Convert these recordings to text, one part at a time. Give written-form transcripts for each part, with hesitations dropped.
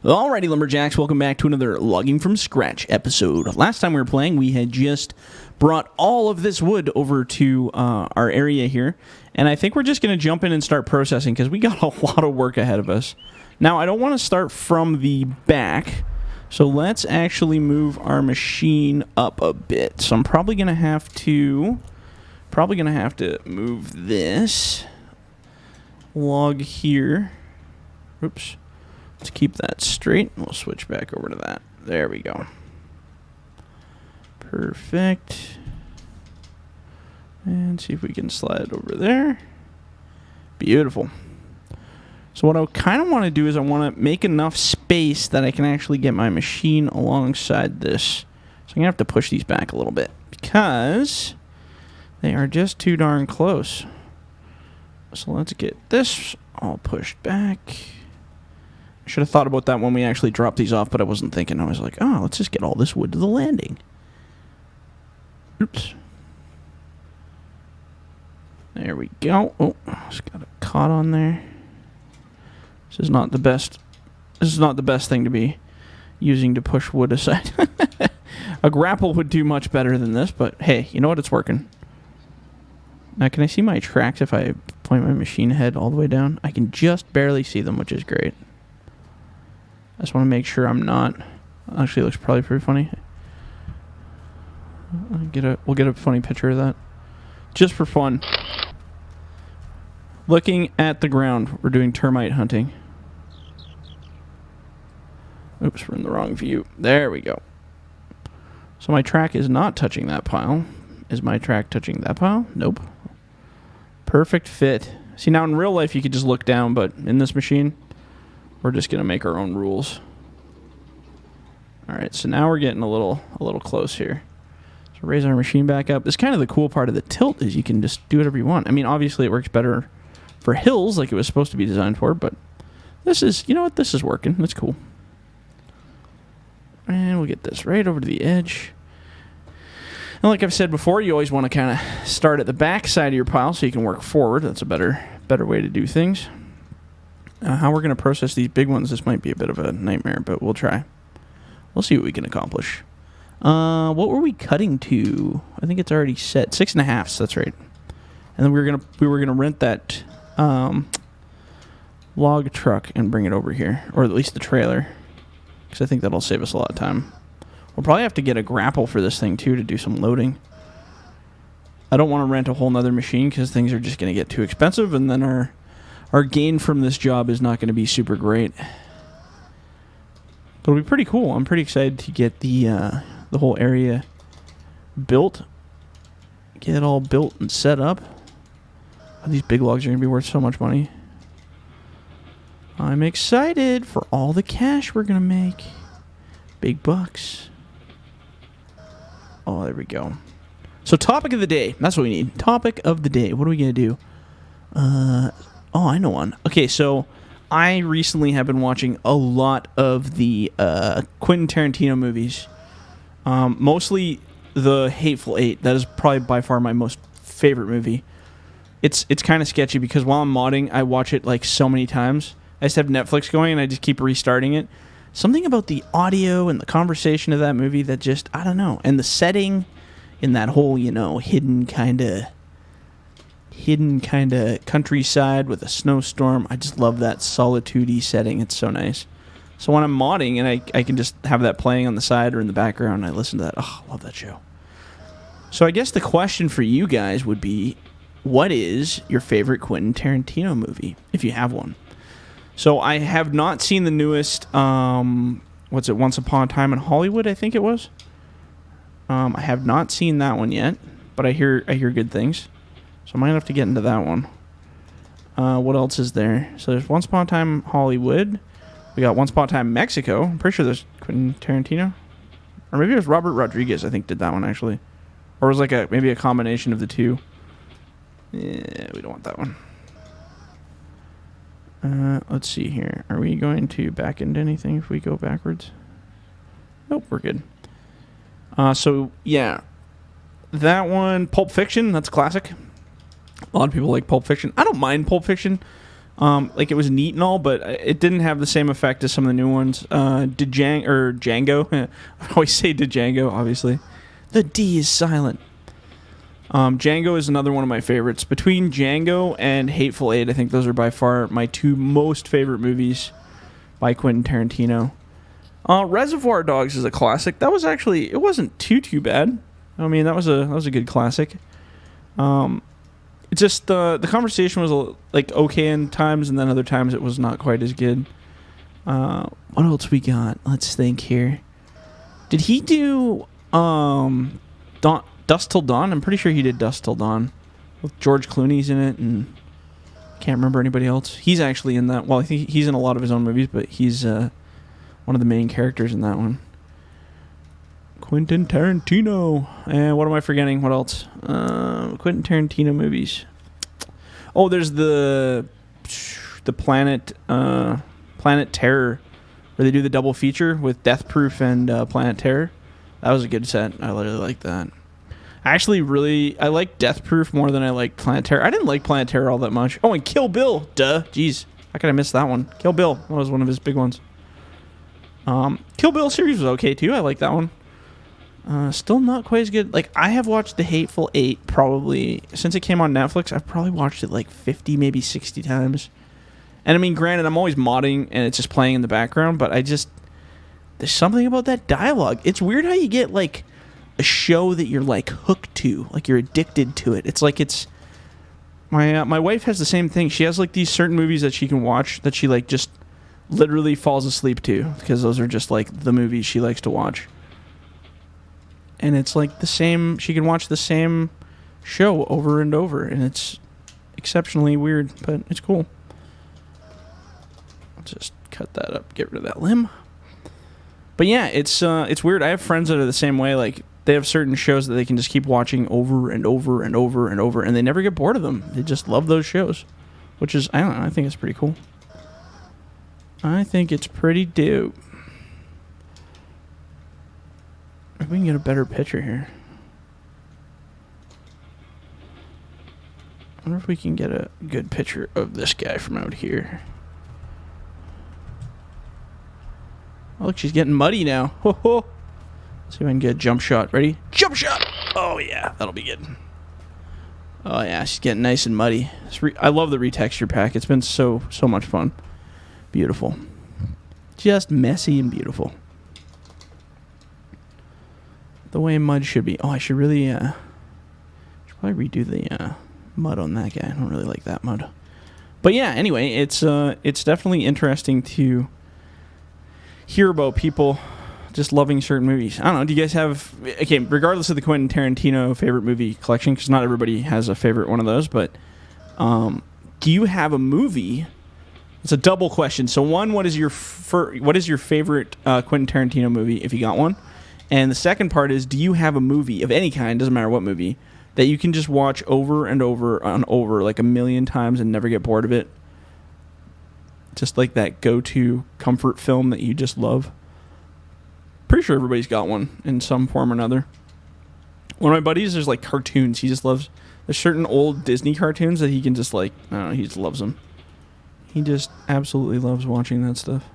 Alrighty, Lumberjacks, welcome back to another Logging from Scratch episode. Last time we were playing, we had just brought all of this wood over to our area here, and I think we're just going to jump in and start processing because we got a lot of work ahead of us. Now, I don't want to start from the back, so let's actually move our machine up a bit. So I'm probably going to have to move this log here. Oops. Let's keep that straight. We'll switch back over to that. There we go. Perfect. And see if we can slide over there. Beautiful. So what I kind of want to do is I want to make enough space that I can actually get my machine alongside this. So I'm going to have to push these back a little bit because they are just too darn close. So let's get this all pushed back. I should have thought about that when we actually dropped these off, but I wasn't thinking. I was like, oh, let's just get all this wood to the landing. Oops. There we go. Oh, just got a caught on there. This is not the best. This is not the best thing to be using to push wood aside. A grapple would do much better than this, but hey, you know what? It's working. Now, can I see my tracks if I point my machine head all the way down? I can just barely see them, which is great. I just want to make sure I'm not. Actually, it looks probably pretty funny. We'll get a funny picture of that, just for fun. Looking at the ground, we're doing termite hunting. Oops, we're in the wrong view. There we go. So my track is not touching that pile. Is my track touching that pile? Nope. Perfect fit. See, now in real life you could just look down, but in this machine, we're just gonna make our own rules. All right, so now we're getting a little close here. So raise our machine back up. It's kind of the cool part of the tilt is you can just do whatever you want. I mean, obviously it works better for hills like it was supposed to be designed for, but this is, you know what, this is working. That's cool. And we'll get this right over to the edge. And like I've said before, you always want to kind of start at the back side of your pile so you can work forward. That's a better way to do things. How we're going to process these big ones, this might be a bit of a nightmare, but we'll try. We'll see what we can accomplish. What were we cutting to? I think it's already set. 6.5, that's right. And then we were gonna rent that log truck and bring it over here, or at least the trailer, because I think that'll save us a lot of time. We'll probably have to get a grapple for this thing too to do some loading. I don't want to rent a whole nother machine because things are just going to get too expensive, and then our gain from this job is not going to be super great. But it'll be pretty cool. I'm pretty excited to get the whole area built. Get it all built and set up. Oh, these big logs are going to be worth so much money. I'm excited for all the cash we're going to make. Big bucks. Oh, there we go. So topic of the day. That's what we need. Topic of the day. What are we going to do? Oh, I know one. Okay, so I recently have been watching a lot of the Quentin Tarantino movies. Mostly The Hateful Eight. That is probably by far my most favorite movie. It's kind of sketchy because while I'm modding, I watch it like so many times. I just have Netflix going and I just keep restarting it. Something about the audio and the conversation of that movie that just, I don't know. And the setting in that whole, you know, hidden kind of countryside with a snowstorm. I just love that solitude-y setting. It's so nice. So when I'm modding and I can just have that playing on the side or in the background, I listen to that. Oh, I love that show. So I guess the question for you guys would be, what is your favorite Quentin Tarantino movie, if you have one? So I have not seen the newest, what's it, Once Upon a Time in Hollywood, I think it was. I have not seen that one yet, but I hear good things. So I might have to get into that one. What else is there? So there's Once Upon a Time Hollywood. We got Once Upon a Time Mexico. I'm pretty sure there's Quentin Tarantino. Or maybe it was Robert Rodriguez, I think, did that one, actually. Or it was like maybe a combination of the two. Yeah, we don't want that one. Let's see here. Are we going to back into anything if we go backwards? Nope, we're good. So, yeah. That one, Pulp Fiction, that's classic. A lot of people like Pulp Fiction. I don't mind Pulp Fiction. Like it was neat and all, but it didn't have the same effect as some of the new ones. Django. I always say Django, obviously. The D is silent. Django is another one of my favorites. Between Django and Hateful Eight, I think those are by far my two most favorite movies by Quentin Tarantino. Reservoir Dogs is a classic. That was actually, it wasn't too bad. I mean, that was a good classic. It's just the conversation was like okay in times, and then other times it was not quite as good. What else we got? Let's think here. Did he do Dusk Till Dawn? I'm pretty sure he did Dusk Till Dawn. With George Clooney's in it, and can't remember anybody else. He's actually in that. Well, I think he's in a lot of his own movies, but he's one of the main characters in that one. Quentin Tarantino. And what am I forgetting? What else? Quentin Tarantino movies. Oh, there's the Planet Terror, where they do the double feature with Death Proof and Planet Terror. That was a good set. I really liked that. I like Death Proof more than I like Planet Terror. I didn't like Planet Terror all that much. Oh, and Kill Bill. Duh. Jeez. How could I miss that one? Kill Bill. That was one of his big ones. Kill Bill series was okay, too. I like that one. Still not quite as good. Like, I have watched The Hateful Eight probably, since it came on Netflix, I've probably watched it like 50, maybe 60 times. And I mean, granted, I'm always modding and it's just playing in the background, but there's something about that dialogue. It's weird how you get like a show that you're like hooked to, like you're addicted to it. It's like my wife has the same thing. She has like these certain movies that she can watch that she like just literally falls asleep to, because those are just like the movies she likes to watch. And it's like the same, she can watch the same show over and over, and it's exceptionally weird, but it's cool. I'll just cut that up, get rid of that limb. But yeah, it's weird. I have friends that are the same way. Like, they have certain shows that they can just keep watching over and over and over and over, and they never get bored of them. They just love those shows, which is, I don't know, I think it's pretty cool. I think it's pretty dope. If we can get a better picture here. I wonder if we can get a good picture of this guy from out here. Oh, look, she's getting muddy now. Ho ho. See if I can get a jump shot. Ready? Jump shot! Oh, yeah. That'll be good. Oh, yeah. She's getting nice and muddy. I love the retexture pack. It's been so much fun. Beautiful. Just messy and beautiful. The way mud should be. Oh, I should really, should probably redo the mud on that guy. I don't really like that mud. But yeah, anyway, it's definitely interesting to hear about people just loving certain movies. I don't know. Do you guys have, okay, regardless of the Quentin Tarantino favorite movie collection, because not everybody has a favorite one of those, but do you have a movie? It's a double question. So one, what is your favorite Quentin Tarantino movie, if you got one? And the second part is, do you have a movie of any kind, doesn't matter what movie, that you can just watch over and over and over like a million times and never get bored of it? Just like that go-to comfort film that you just love. Pretty sure everybody's got one in some form or another. One of my buddies, there's like cartoons. He just loves, there's certain old Disney cartoons that he can just like, I don't know, he just loves them. He just absolutely loves watching that stuff,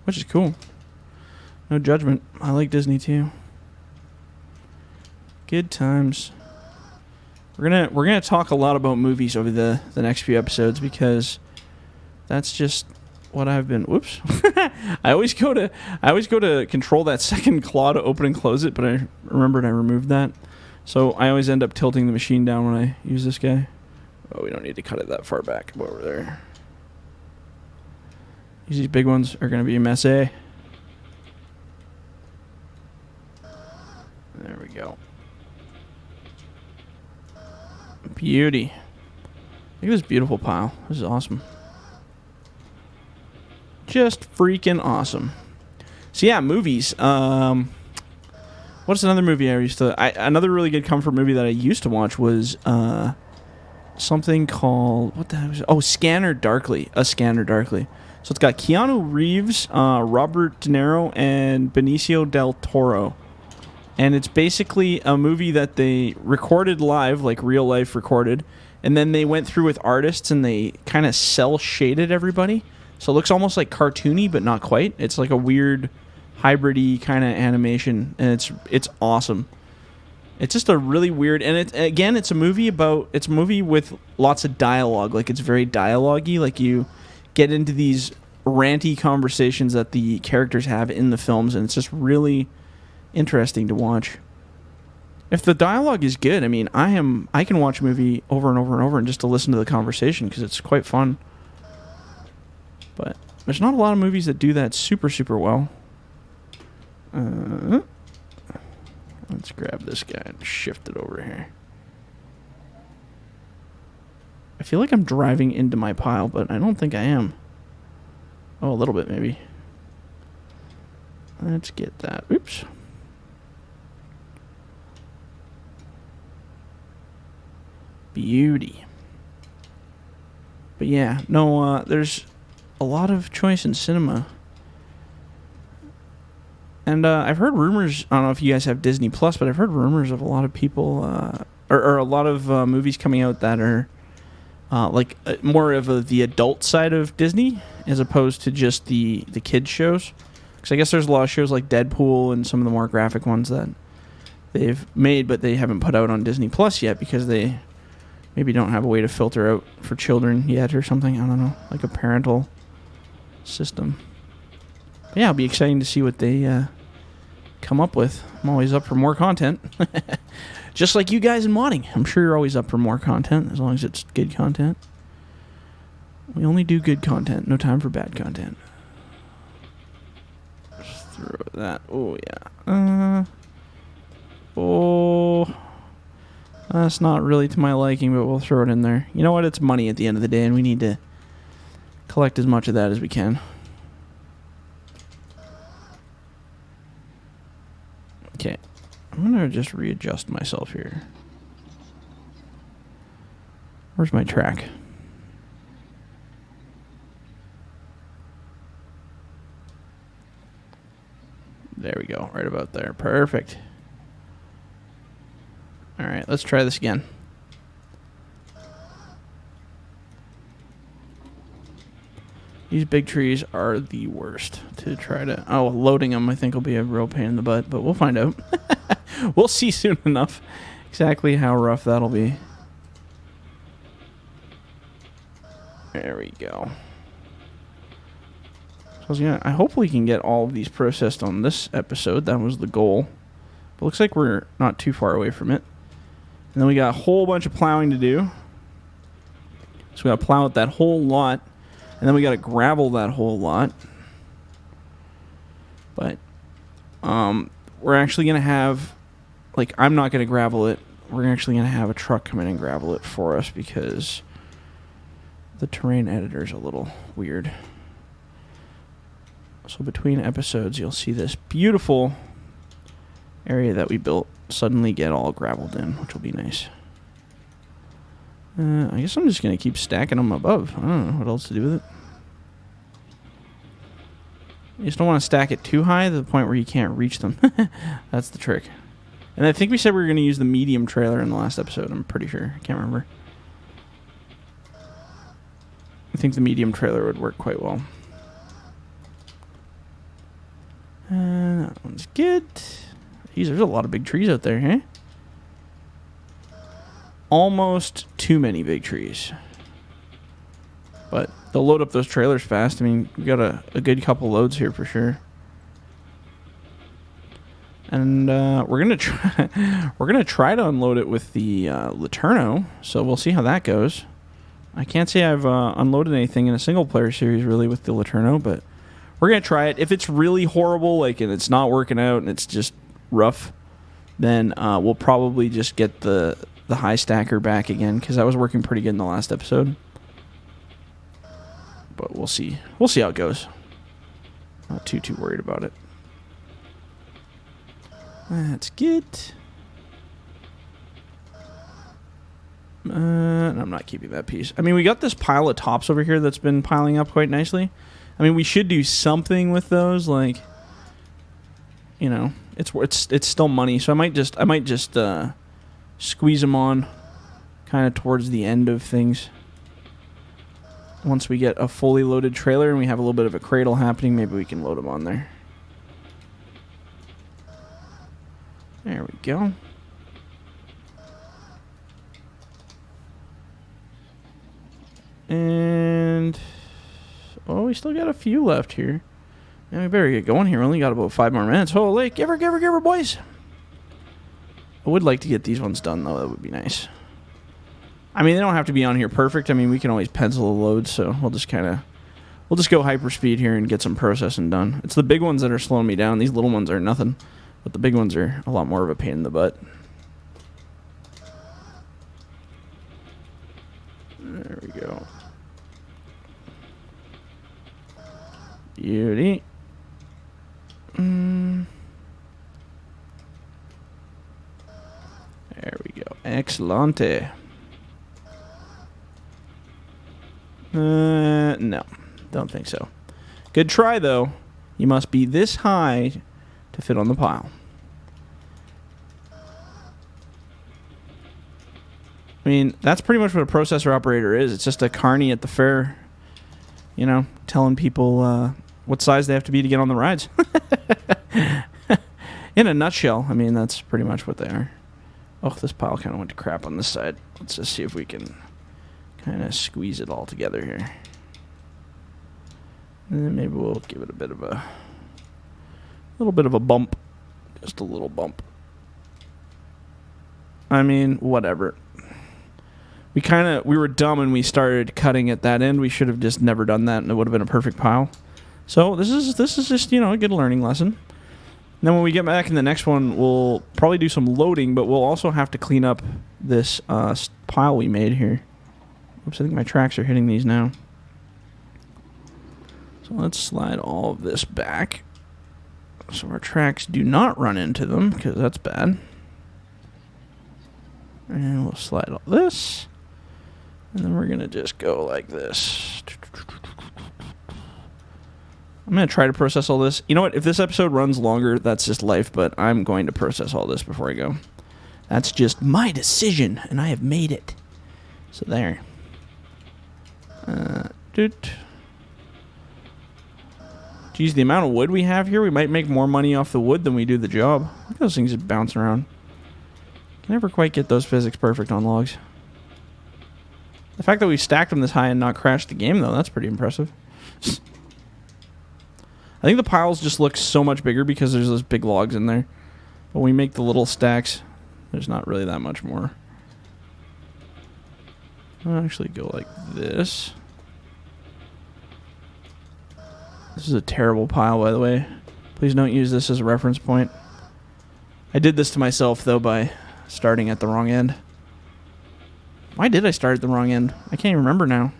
which is cool. No judgment. I like Disney too. Good times. We're gonna talk a lot about movies over the next few episodes, because that's just what I've been. Whoops. I always go to control that second claw to open and close it, but I remembered I removed that. So I always end up tilting the machine down when I use this guy. Oh, we don't need to cut it that far back. Over there. These big ones are gonna be messy. There we go. Beauty. Look at this beautiful pile. This is awesome. Just freaking awesome. So yeah, movies. What's another movie I used to... another really good comfort movie that I used to watch was something called... What the hell was it? Oh, Scanner Darkly. A Scanner Darkly. So it's got Keanu Reeves, Robert De Niro, and Benicio del Toro. And it's basically a movie that they recorded live, like real life recorded, And then they went through with artists and they kind of cell shaded everybody. So it looks almost like cartoony, but not quite. It's like a weird hybrid-y kind of animation, and it's awesome. It's just a really weird, and it's a movie with lots of dialogue. Like, it's very dialogue-y. Like, you get into these ranty conversations that the characters have in the films, and it's just really interesting to watch. If the dialogue is good, I mean, I can watch a movie over and over and over and just to listen to the conversation because it's quite fun. But there's not a lot of movies that do that super, super well. Let's grab this guy and shift it over here. I feel like I'm driving into my pile, but I don't think I am. Oh, a little bit maybe. Let's get that. Oops. Beauty. But yeah, no, there's a lot of choice in cinema. And I've heard rumors, I don't know if you guys have Disney Plus, but I've heard rumors of a lot of people, or a lot of movies coming out that are more of the adult side of Disney as opposed to just the kids shows. Because I guess there's a lot of shows like Deadpool and some of the more graphic ones that they've made, but they haven't put out on Disney Plus yet because they maybe don't have a way to filter out for children yet or something. I don't know, like a parental system. But yeah, it'll be exciting to see what they come up with. I'm always up for more content. Just like you guys in modding. I'm sure you're always up for more content as long as it's good content. We only do good content. No time for bad content. Just throw that. Oh, yeah. That's not really to my liking, but we'll throw it in there. You know what? It's money at the end of the day, and we need to collect as much of that as we can. Okay. I'm going to just readjust myself here. Where's my track? There we go. Right about there. Perfect. All right, let's try this again. These big trees are the worst to try to... Oh, loading them I think will be a real pain in the butt, but we'll find out. We'll see soon enough exactly how rough that'll be. There we go. So I hope we can get all of these processed on this episode. That was the goal. But looks like we're not too far away from it. And then we got a whole bunch of plowing to do. So we got to plow out that whole lot. And then we got to gravel that whole lot. But we're actually going to have... Like, I'm not going to gravel it. We're actually going to have a truck come in and gravel it for us because the terrain editor is a little weird. So between episodes, you'll see this beautiful area that we built suddenly get all graveled in, which will be nice. I guess I'm just going to keep stacking them above. I don't know what else to do with it. You just don't want to stack it too high to the point where you can't reach them. That's the trick. And I think we said we were going to use the medium trailer in the last episode. I'm pretty sure. I can't remember. I think the medium trailer would work quite well. That one's good. Jeez, there's a lot of big trees out there, huh? Almost too many big trees. But they'll load up those trailers fast. I mean, we got a good couple loads here for sure. And we're gonna try to unload it with the Laterno. So we'll see how that goes. I can't say I've unloaded anything in a single player series really with the Laterno, but we're gonna try it. If it's really horrible, like, and it's not working out and it's just rough, then we'll probably just get the high stacker back again because that was working pretty good in the last episode. But we'll see. We'll see how it goes. Not too worried about it. That's good. And I'm not keeping that piece. I mean, we got this pile of tops over here that's been piling up quite nicely. I mean, we should do something with those, like, you know, it's still money, so I might just squeeze them on, kind kind of towards the end of things. Once we get a fully loaded trailer and we have a little bit of a cradle happening, maybe we can load them on there. There we go. And oh, we still got a few left here. And we better get going here. We only got about 5 more minutes. Holy, give her, boys. I would like to get these ones done, though. That would be nice. I mean, they don't have to be on here perfect. I mean, we can always pencil the load, so we'll just go hyperspeed here and get some processing done. It's the big ones that are slowing me down. These little ones are nothing, but the big ones are a lot more of a pain in the butt. There we go. Beauty. There we go. Excellente. No. Don't think so. Good try, though. You must be this high to fit on the pile. I mean, that's pretty much what a processor operator is. It's just a carny at the fair, you know, telling people what size they have to be to get on the rides. In a nutshell, I mean, that's pretty much what they are. Oh, this pile kind of went to crap on this side. Let's just see if we can kind of squeeze it all together here. And then maybe we'll give it a little bit of a bump. Just a little bump. I mean, whatever. We were dumb and we started cutting at that end. We should have just never done that and it would have been a perfect pile. So this is just, you know, a good learning lesson. And then when we get back in the next one, we'll probably do some loading, but we'll also have to clean up this pile we made here. Oops, I think my tracks are hitting these now. So let's slide all of this back so our tracks do not run into them, because that's bad. And we'll slide all this. And then we're going to just go like this. I'm going to try to process all this. You know what? If this episode runs longer, that's just life, but I'm going to process all this before I go. That's just my decision, and I have made it. So there. Geez, the amount of wood we have here, we might make more money off the wood than we do the job. Look at those things just bouncing around. Can never quite get those physics perfect on logs. The fact that we stacked them this high and not crashed the game, though, that's pretty impressive. I think the piles just look so much bigger because there's those big logs in there. But when we make the little stacks, there's not really that much more. I'll actually go like this. This is a terrible pile, by the way. Please don't use this as a reference point. I did this to myself, though, by starting at the wrong end. Why did I start at the wrong end? I can't even remember now.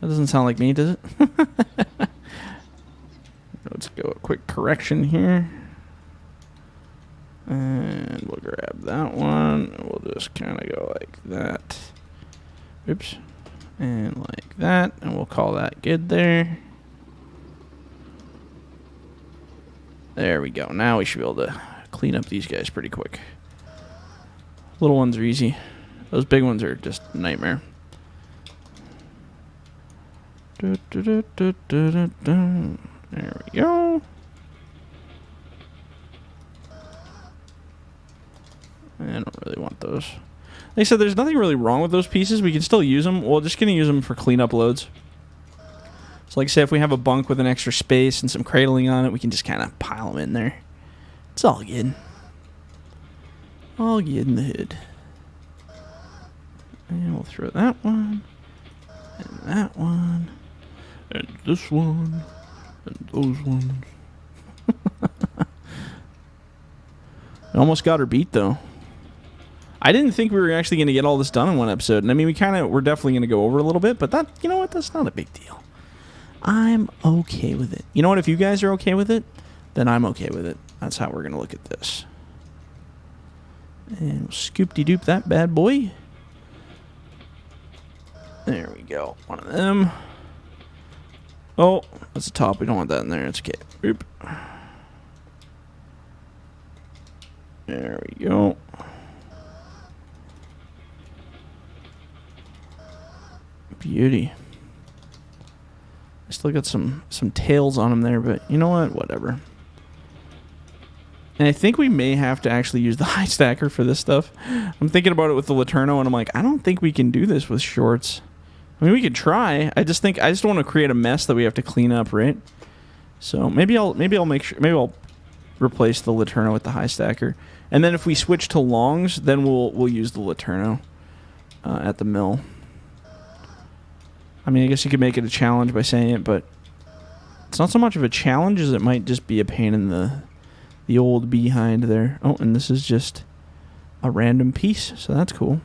That doesn't sound like me, does it? Let's go a quick correction here. And we'll grab that one. And we'll just kind of go like that. Oops. And like that. And we'll call that good there. There we go. Now we should be able to clean up these guys pretty quick. Little ones are easy. Those big ones are just a nightmare. There we go. I don't really want those. Like I said, there's nothing really wrong with those pieces. We can still use them. We're just going to use them for cleanup loads. So like I said, if we have a bunk with an extra space and some cradling on it, we can just kind of pile them in there. It's all good. All good in the hood. And we'll throw that one. And that one. And this one. And those ones. I almost got her beat, though. I didn't think we were actually going to get all this done in one episode. And I mean, we're definitely going to go over a little bit, but that, you know what? That's not a big deal. I'm okay with it. You know what? If you guys are okay with it, then I'm okay with it. That's how we're going to look at this. And we'll scoop-de-doop that bad boy. There we go. One of them. Oh, that's the top. We don't want that in there. It's okay. Oop. There we go. Beauty. I still got some tails on them there, but you know what? Whatever. And I think we may have to actually use the high stacker for this stuff. I'm thinking about it with the Laterno, and I'm like, I don't think we can do this with shorts. I mean, we could try. I just don't want to create a mess that we have to clean up, right? So maybe I'll replace the Laterno with the high stacker, and then if we switch to longs, then we'll use the Laterno at the mill. I mean, I guess you could make it a challenge by saying it, but it's not so much of a challenge as it might just be a pain in the old behind there. Oh, and this is just a random piece, so that's cool.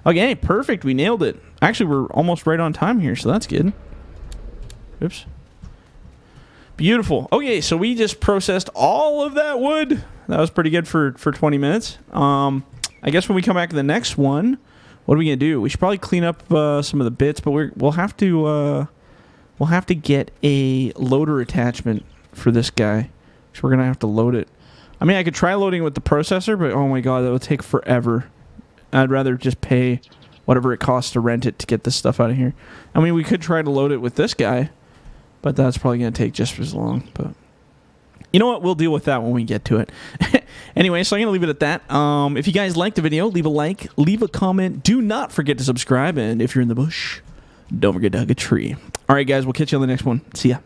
Okay, perfect. We nailed it. Actually, we're almost right on time here, so that's good. Oops. Beautiful. Okay, so we just processed all of that wood. That was pretty good for 20 minutes. I guess when we come back to the next one, what are we gonna do? We should probably clean up some of the bits, but we'll have to get a loader attachment for this guy. So we're gonna have to load it. I mean, I could try loading it with the processor, but oh my god, that would take forever. I'd rather just pay whatever it costs to rent it to get this stuff out of here. I mean, we could try to load it with this guy, but that's probably gonna take just as long. But you know what? We'll deal with that when we get to it. Anyway, so I'm gonna leave it at that. If you guys liked the video, leave a like, leave a comment. Do not forget to subscribe, and if you're in the bush, don't forget to hug a tree. All right, guys, we'll catch you on the next one. See ya.